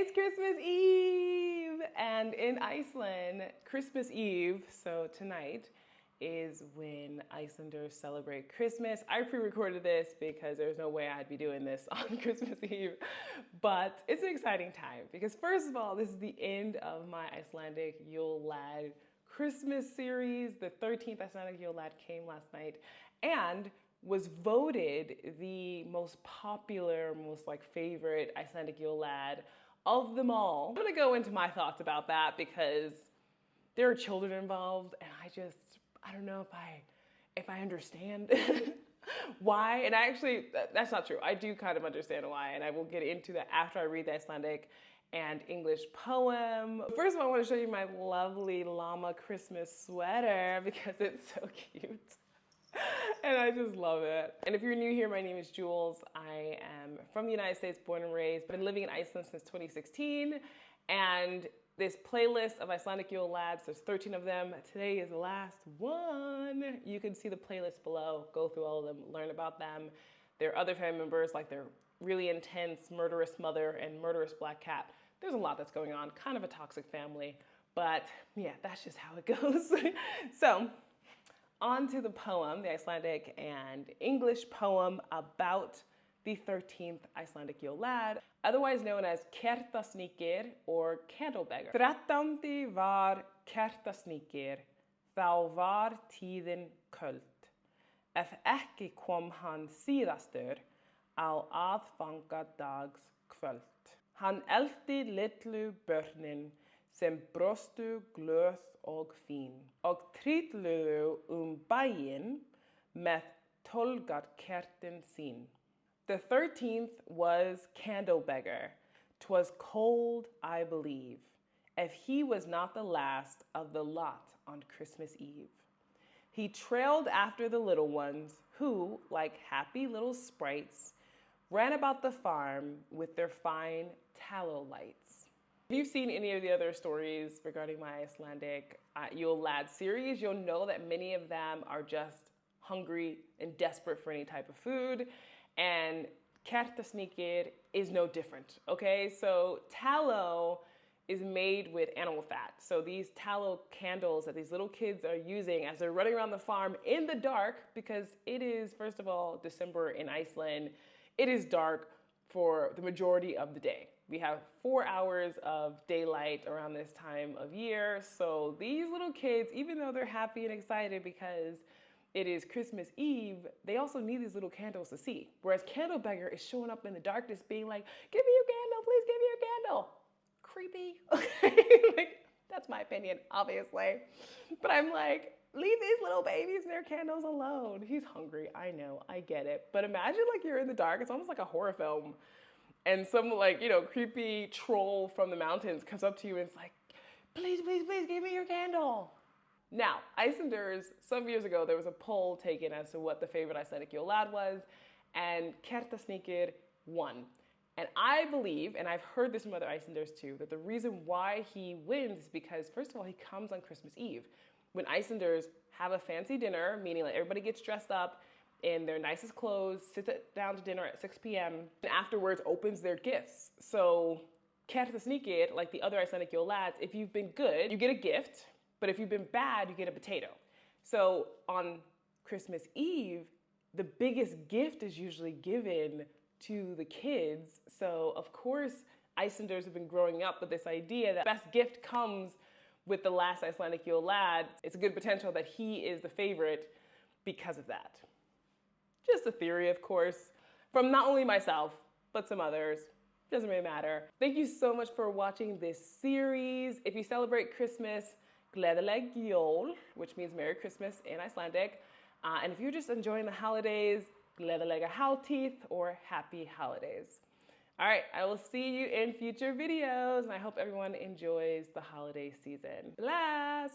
It's Christmas Eve! And in Iceland, Christmas Eve, so tonight, is when Icelanders celebrate Christmas. I pre-recorded this because there's no way I'd be doing this on Christmas Eve, but it's an exciting time because first of all, this is the end of my Icelandic Yule Lad Christmas series. The 13th Icelandic Yule Lad came last night and was voted the most popular, most favorite Icelandic Yule Lad of them all. I'm gonna go into my thoughts about that because there are children involved and I don't know if I understand why. And that's not true. I do kind of understand why, and I will get into that after I read the Icelandic and English poem. First of all, I want to show you my lovely llama Christmas sweater because it's so cute. And I just love it. And if you're new here, my name is Jules. I am from the United States, born and raised. I've been living in Iceland since 2016. And this playlist of Icelandic Yule Lads, there's 13 of them. Today is the last one. You can see the playlist below. Go through all of them, learn about them. Their other family members, like their really intense murderous mother and murderous black cat. There's a lot that's going on, kind of a toxic family. But yeah, that's just how it goes. So, on to the poem, the Icelandic and English poem about the 13th Icelandic Yule Lad, otherwise known as Kertasníkir or Candle Beggar. 13. var Kertasníkir, þá var tíðin köld. Ef ekki kom hann síðastur á aðfangadags kvöld. Hann elti litlu börnin sem brostu glöð og fín og trylluðu bæinn með tólgarkertin sín. The 13th was Candle Beggar. 'Twas cold, I believe, if he was not the last of the lot on Christmas Eve. He trailed after the little ones who, like happy little sprites, ran about the farm with their fine tallow lights. If you've seen any of the other stories regarding my Icelandic Yule Lad series, you'll know that many of them are just hungry and desperate for any type of food. And Kertasníkir is no different, okay? So tallow is made with animal fat. So these tallow candles that these little kids are using as they're running around the farm in the dark, because it is, first of all, December in Iceland, it is dark for the majority of the day. We have 4 hours of daylight around this time of year. So these little kids, even though they're happy and excited because it is Christmas Eve, they also need these little candles to see. Whereas Candle Beggar is showing up in the darkness being like, give me your candle, please give me your candle. Creepy, okay? That's my opinion, obviously. But I'm like, leave these little babies and their candles alone. He's hungry, I know, I get it. But imagine you're in the dark, it's almost like a horror film. And some creepy troll from the mountains comes up to you and it's like, please, please, please give me your candle. Now, Icelanders, some years ago, there was a poll taken as to what the favorite Icelandic Yule Lad was, and Kertasníkir won. And I believe, and I've heard this from other Icelanders too, that the reason why he wins is because, first of all, he comes on Christmas Eve, when Icelanders have a fancy dinner, meaning everybody gets dressed up in their nicest clothes, sits down to dinner at 6 p.m., and afterwards opens their gifts. So Kertasníkir, like the other Icelandic Yule Lads, if you've been good, you get a gift. But if you've been bad, you get a potato. So on Christmas Eve, the biggest gift is usually given to the kids. So of course, Icelanders have been growing up with this idea that best gift comes with the last Icelandic Yule Lad. It's a good potential that he is the favorite because of that. Just a theory, of course, from not only myself, but some others. Doesn't really matter. Thank you so much for watching this series. If you celebrate Christmas, Gleðileg Jól, which means Merry Christmas in Icelandic. And if you're just enjoying the holidays, Gleðilega Hátíð or Happy Holidays. All right, I will see you in future videos, and I hope everyone enjoys the holiday season. Bless!